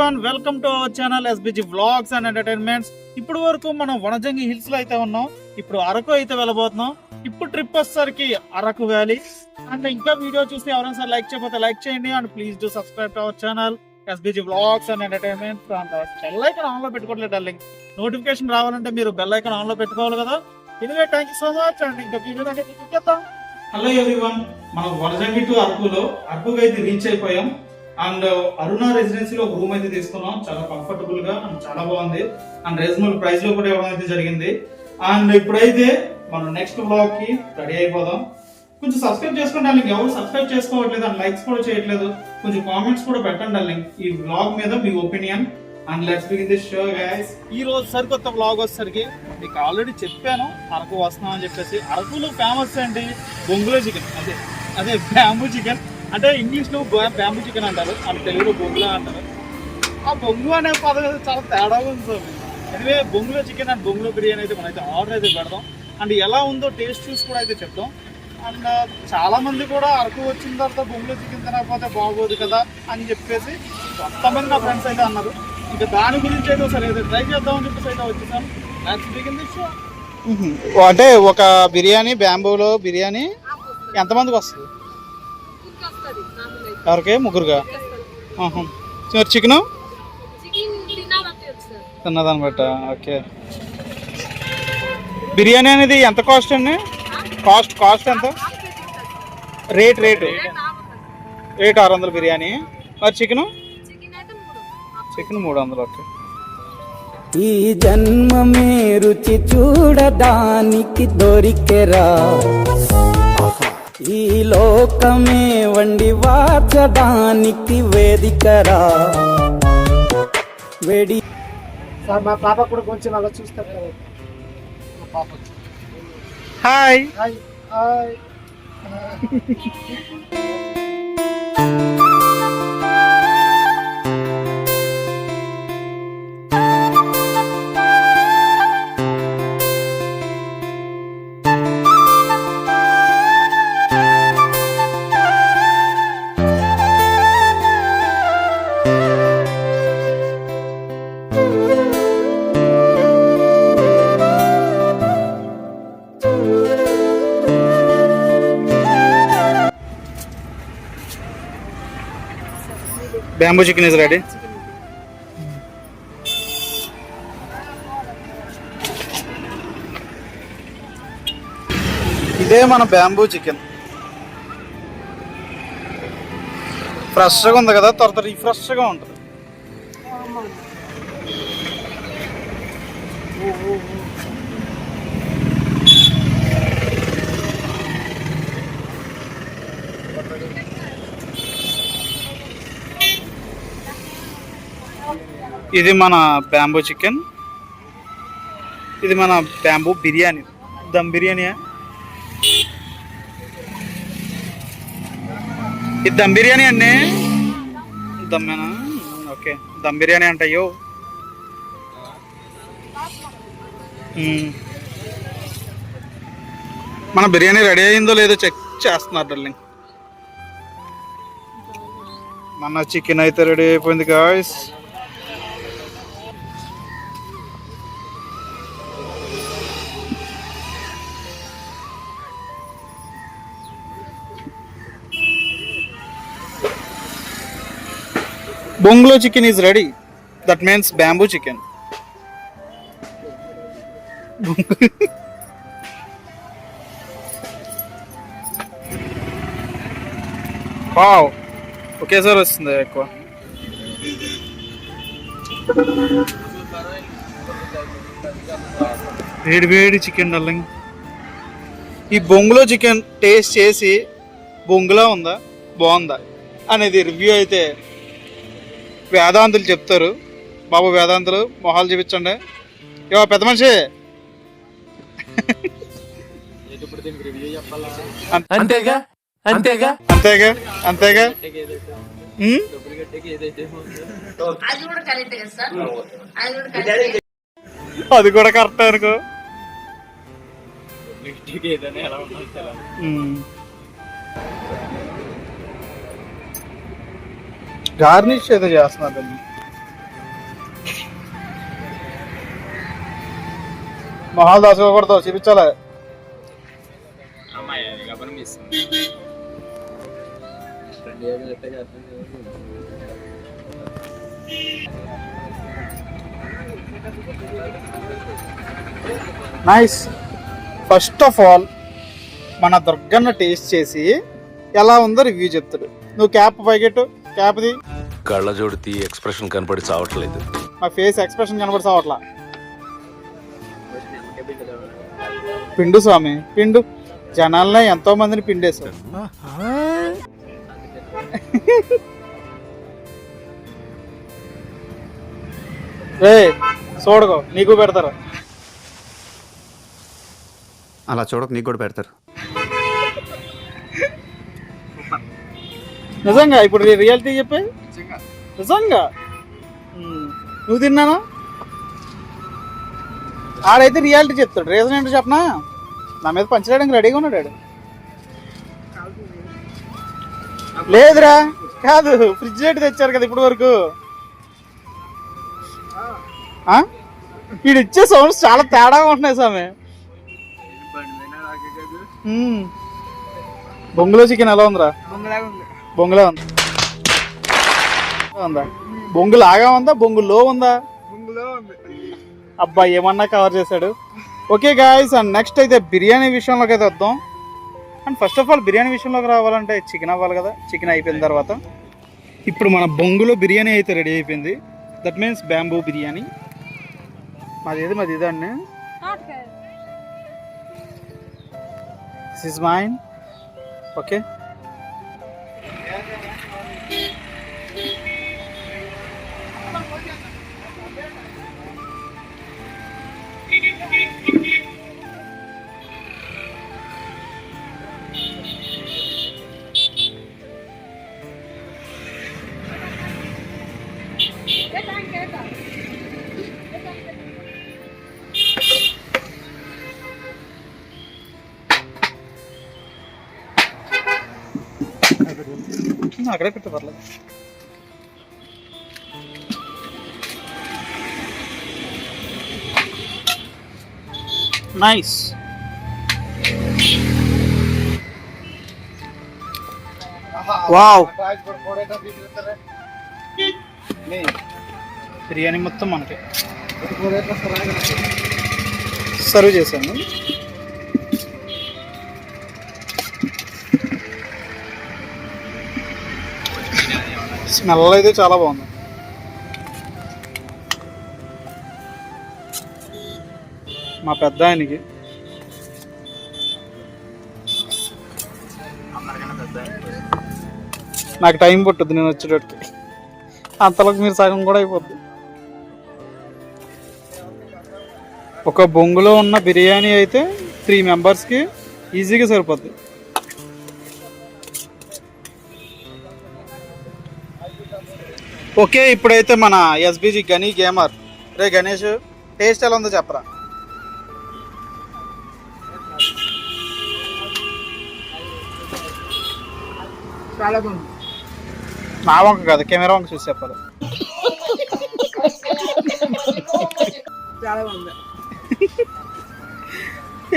Everyone, welcome to our channel SBG vlogs and entertainments. ఇప్పుడు వరకు మనం వనజంగి హిల్స్ లో అయితే ఉన్నాం. ఇప్పుడు అరకు అయితే వెళ్ళబోతున్నాం. ఇప్పుడు ట్రిప్ వచ్చేసరికి అరకు వ్యాలీ. అండ్ ఇంకా వీడియో చూసి ఎవరైనా సార్ లైక్ చేయకపోతే లైక్ చేయండి. And please do subscribe to our channel SBG vlogs and entertainments. And bell icon on లో పెట్టుకోవట్లేదు డార్లింగ్. నోటిఫికేషన్ రావాలంటే మీరు బెల్ ఐకాన్ ఆన్ లో పెట్టుకోవాలి కదా. Anyway thank you so much. And ఇంకా వీడియో అనేది చూపిద్దాం. హలో ఎవ్రీవన్, మనం వనజంగి టు అరకుకి అయితే రీచ్ అయిపోయాం. అండ్ అరుణ రెసిడెన్సీలో ఒక రూమ్ అయితే తీసుకున్నాం. చాలా కంఫర్టబుల్ గా అండ్ చాలా బాగుంది. అండ్ రీజనబుల్ ప్రైస్ లో కూడా ఇవ్వడం అయితే జరిగింది. అండ్ ఇప్పుడైతే మనం నెక్స్ట్ బ్లాగ్ కి రెడీ అయిపోదాం. కొంచెం సబ్స్క్రైబ్ చేసుకోండి డార్లింగ్. ఎవరు సబ్స్క్రైబ్ చేసుకోవట్లేదు అండ్ లైక్స్ కూడా చేయట్లేదు. కొంచెం కామెంట్స్ కూడా పెట్టండి డార్లింగ్ ఈ బ్లాగ్ మీద మీ opinion. And let's begin this show guys. ఈ రోజు సరికొత్త బ్లాగ్ వచ్చేసరికి మీకు ఆల్రెడీ చెప్పాను అరకు వస్తున్నాం అని చెప్పేసి. అరకులో ఫేమస్ ఏంటి? బొంగులో చికెన్. అదే బ్యాంబూ చికెన్. అంటే ఇంగ్లీష్ లో బ్యాంబూ చికెన్ అంటారు, అంటే తెలుగులో బొంగులా అంటారు. ఆ బొంగు అనే పదం చాలా తేడాగా ఉంది సార్. ఎనివే బొంగులో చికెన్ అండ్ బొంగులో బిర్యానీ అయితే మనం అయితే ఆర్డర్ అయితే పెడదాం. అండ్ ఎలా ఉందో టేస్ట్ చూసి కూడా అయితే చెప్తాం. అండ్ చాలా మంది కూడా అరకు వచ్చిన తర్వాత బొంగులో చికెన్ తినకపోతే బాగోదు కదా అని చెప్పేసి కొంతమంది నా ఫ్రెండ్స్ అయితే అన్నారు. ఇంకా దాని గురించి అయితే ఒకసారి అయితే ట్రై చేద్దామని చెప్పేసి అయితే వచ్చేసాను. Let's begin this show. అంటే ఒక బిర్యానీ, బ్యాంబూలో బిర్యానీ ఎంతమందికి వస్తుంది? ఎవరికి? ముగ్గురుగా. చికెన్ తిన్నదాన్ని బట్ట. ఓకే. బిర్యానీ అనేది ఎంత కాస్ట్ అండి? కాస్ట్ ఎంత? రేట్ 600 బిర్యానీ. మరి చికెన్ 300. ఓకే. ఈ జన్మమే రుచి చూడడానికి దొరికెరా, ఈ లోకమే వండి వాచడానికి వేదికరా. వేడి సార్ మా పాప కూడా కొంచెం అలా చూస్తారు కదా. మా పాప hi. Hi hi. Bamboo chicken is ready. ఇదే మన బ్యాంబూ చికెన్. ఫ్రెష్గా ఉంది కదా, త్వర రిఫ్రెష్గా ఉంటుంది. ఇది మన బ్యాంబూ చికెన్, ఇది మన బ్యాంబూ బిర్యానీ. దమ్ బిర్యానీయా? ఇది దమ్ బిర్యానీ అండి. దమ్మేనా? ఓకే, దమ్ బిర్యానీ అంటయ్యో. మన బిర్యానీ రెడీ అయిందో లేదో చెక్ చేస్తున్నారు డార్లింగ్. మన చికెన్ అయితే రెడీ అయిపోయింది guys. Bungalow chicken is ready. That means bamboo chicken. Wow. Okay sir, వస్తుంది ఎక్కువ. వేడి చికెన్ డార్లింగ్. ఈ బొంగులో చికెన్ టేస్ట్ చేసి బొంగులా ఉందా బాగుందా అనేది రివ్యూ అయితే వేదాంతులు చెప్తారు. బాబు వేదాంతులు మొహాలు చూపించండి. ఇవా పెద్ద మనిషి. అంతేగా అంతేగా అంతేగా అంతేగా. అది కూడా కరెక్ట్ అనుకో. గార్నిష్ ఏదో చేస్తున్నారు. మొహాలు దాచుకోకూడదు, చూపించాలి. నైస్. ఫస్ట్ ఆఫ్ ఆల్ మన దుర్గన్న టేస్ట్ చేసి ఎలా ఉందో రివ్యూ చెప్తాడు. నువ్వు క్యాప్ పైకెట్టు, క్యాప్ది. కళ్ళజోడితి ఎక్స్ప్రెషన్ కనపడి చావట్లేదు. మా ఫేస్ ఎక్స్ప్రెషన్ కనబడి సావట్లా. పిండు స్వామి పిండు, జనాల్లో ఎంతో మందిని పిండేశావు. రే చూడకో, నీకు పెడతారు. అలా చూడక నీకు కూడా పెడతారు. నిజంగా ఇప్పుడు రియాలిటీ చెప్పే, నిజంగా నువ్వు తిన్నానా? ఆడైతే రియాలిటీ చెప్తాడు. రీజన్ ఏంటో చెప్పనా? నా మీద పంచడానికి రెడీగా ఉన్నాడు. లేదురా, కాదు, ఫ్రిడ్జ్ లైట్ తెచ్చారు కదా ఇప్పుడు వరకు. వీడు ఇచ్చే సౌండ్స్ చాలా తేడాగా ఉంటున్నాయి స్వామి. బొంగులో చికెన్ ఎలా ఉందిరా? బొంగులా ఉందా? బొంగు లాగా ఉందా, బొంగులో ఉందా? అబ్బా ఏమన్నా కవర్ చేశాడు. ఓకే గాయ్స్, అండ్ నెక్స్ట్ అయితే బిర్యానీ విషయంలోకి అయితే వద్దాం. And first of all biryani విషయంలోకి రావాలంటే చికెన్ అవ్వాలి కదా. చికెన్ అయిపోయిన తర్వాత ఇప్పుడు మన బొంగులో బిర్యానీ అయితే రెడీ అయిపోయింది. That means bamboo biryani. మాది ఇదండి. This is mine. ఓకే, అక్కడే పెట్టు పర్లేదు. నైస్. వావ్, బిర్యానీ మొత్తం మనకి సర్వ్ చేశాను. స్మెల్ అయితే చాలా బాగుంది. మా పెద్ద ఆయనకి నాకు టైం పట్టుద్ది నేను వచ్చేటట్టుకి, అంతలోకి మీరు సగం కూడా అయిపోద్ది. ఒక బొంగులో ఉన్న బిర్యానీ అయితే 3 మెంబర్స్కి ఈజీగా సరిపోద్ది. ఓకే, ఇప్పుడైతే మన ఎస్బీజీ గనీ గేమర్. రే గణేష్, టేస్ట్ ఎలా ఉందో చెప్పరా? చాలా బాగుంది. నా వంక కాదు, కెమెరా వంక చూసి చెప్పాలి. చాలా బాగుంది.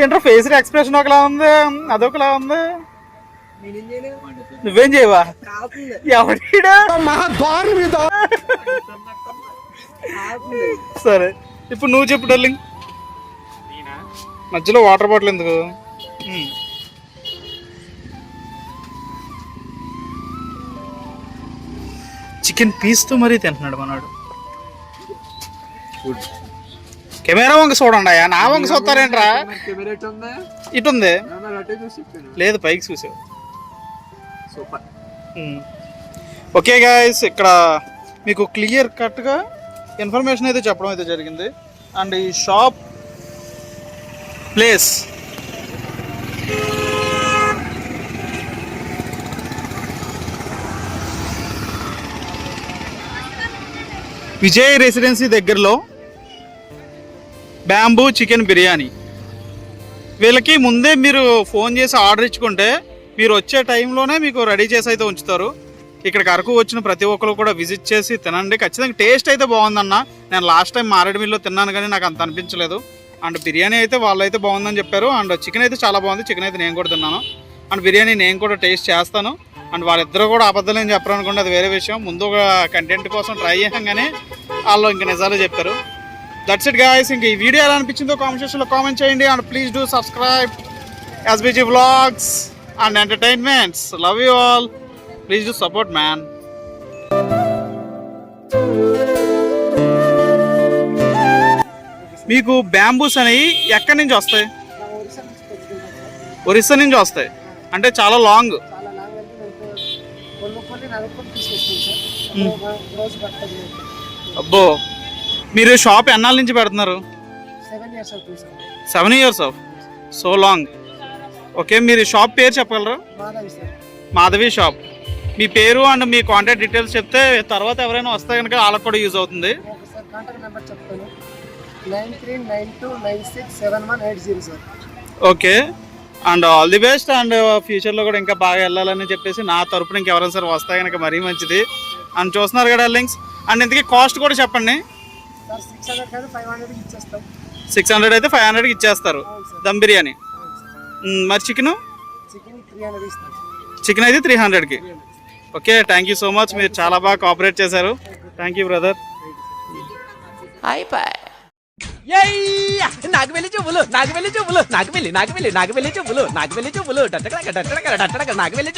ఏంట్రా ఫేస్ ఎక్స్ప్రెషన్ ఒకలా ఉంది, అదొకలా ఉంది. నువ్వేం చేయవా? ఎవడా సరే, ఇప్పుడు నువ్వు చెప్పు డార్లింగ్. మధ్యలో వాటర్ బాటిల్ ఎందుకు? చికెన్ పీస్తో మరీ తింటున్నాడు మనవాడు. కెమెరా వంక చూడండి. నా వంక చూస్తారేంట్రా? ఇటు ఉంది. లేదు, పైకి చూసావు. ఓకే గాయస్, ఇక్కడ మీకు క్లియర్ కట్గా ఇన్ఫర్మేషన్ అయితే చెప్పడం అయితే జరిగింది. అండ్ ఈ షాప్ ప్లేస్ విజయ్ రెసిడెన్సీ దగ్గరలో బ్యాంబూ చికెన్ బిర్యానీ. వీళ్ళకి ముందే మీరు ఫోన్ చేసి ఆర్డర్ ఇచ్చుకుంటే మీరు వచ్చే టైంలోనే మీకు రెడీ చేసి అయితే ఉంచుతారు. ఇక్కడికి అరకు వచ్చిన ప్రతి ఒక్కరు కూడా విజిట్ చేసి తినండి. ఖచ్చితంగా టేస్ట్ అయితే బాగుందన్న. నేను లాస్ట్ టైం మారేడుమిల్లో తిన్నాను కానీ నాకు అంత అనిపించలేదు. అండ్ బిర్యానీ అయితే వాళ్ళు అయితే బాగుందని చెప్పారు. అండ్ చికెన్ అయితే చాలా బాగుంది. చికెన్ అయితే నేను కూడా తిన్నాను. అండ్ బిర్యానీ నేను కూడా టేస్ట్ చేస్తాను. అండ్ వాళ్ళిద్దరూ కూడా అబద్ధాలు ఏం చెప్పరు అనుకోండి, అది వేరే విషయం. ముందు ఒక కంటెంట్ కోసం ట్రై చేసాం కానీ వాళ్ళు ఇంక నిజాలు చెప్పారు. That's it guys. ఇంక ఈ వీడియో ఎలా అనిపించిందో కామెంట్ సెక్షన్లో కామెంట్ చేయండి. And please do subscribe SBG Vlogs and Entertainments. Love you all. Please do support, man. మీకు బ్యాంబూస్ అనేవి ఎక్కడి నుంచి వస్తాయి? ఒరిస్సా నుంచి తెచ్చుకుంటాం సార్. ఒరిస్సా నుంచి వస్తాయి. అంటే చాలా లాంగ్. చాలా లాంగ్ అంటే మేము కొన్ని నలుగురు తీసుకొస్తాం సార్. రోజు పట్టదు. అబ్బో, మీరు షాప్ ఎన్నాళ్ళ నుంచి పెడుతున్నారు? 7 years అవుతుంది sir. 7 years of so long. Okay, మీరు షాప్ పేరు చెప్పగలరా? మాధవి సార్. మాధవి షాప్. మీ పేరు అండ్ మీ కాంటాక్ట్ డీటెయిల్స్ చెప్తే తర్వాత ఎవరైనా వస్తే కనుక వాళ్ళకి కూడా యూజ్ అవుతుంది. ఓకే సార్, కాంటాక్ట్ నెంబర్ చెప్తాను. 9392967180 sir. Okay, and all the best. And ఫ్యూచర్లో కూడా ఇంకా బాగా వెళ్ళాలని చెప్పేసి నా తరపున ఇంకెవరైనా సరే వస్తే కనుక మరీ మంచిది. అండ్ చూస్తున్నారు కదా లింక్స్. అండ్ ఇంతకీ కాస్ట్ కూడా చెప్పండి. సార్ 600 కాదు 500 ఇచ్చేస్తాం. 600 అయితే 500కి ఇచ్చేస్తారు దమ్ బిర్యానీ. మరి చికెన్? చికెన్ 300 ఇస్తాం. చికెన్ అయితే 300కి. Okay, thank you so much. మీరు చాలా బాగా కోఆపరేట్ చేశారు. Thank you brother. నాకు వెళ్ళి చూపులు నాకు వెళ్ళి చూపులు నాకు వెళ్ళి చూపులు నాకు వెళ్ళి చూపులు నాకు వెళ్ళి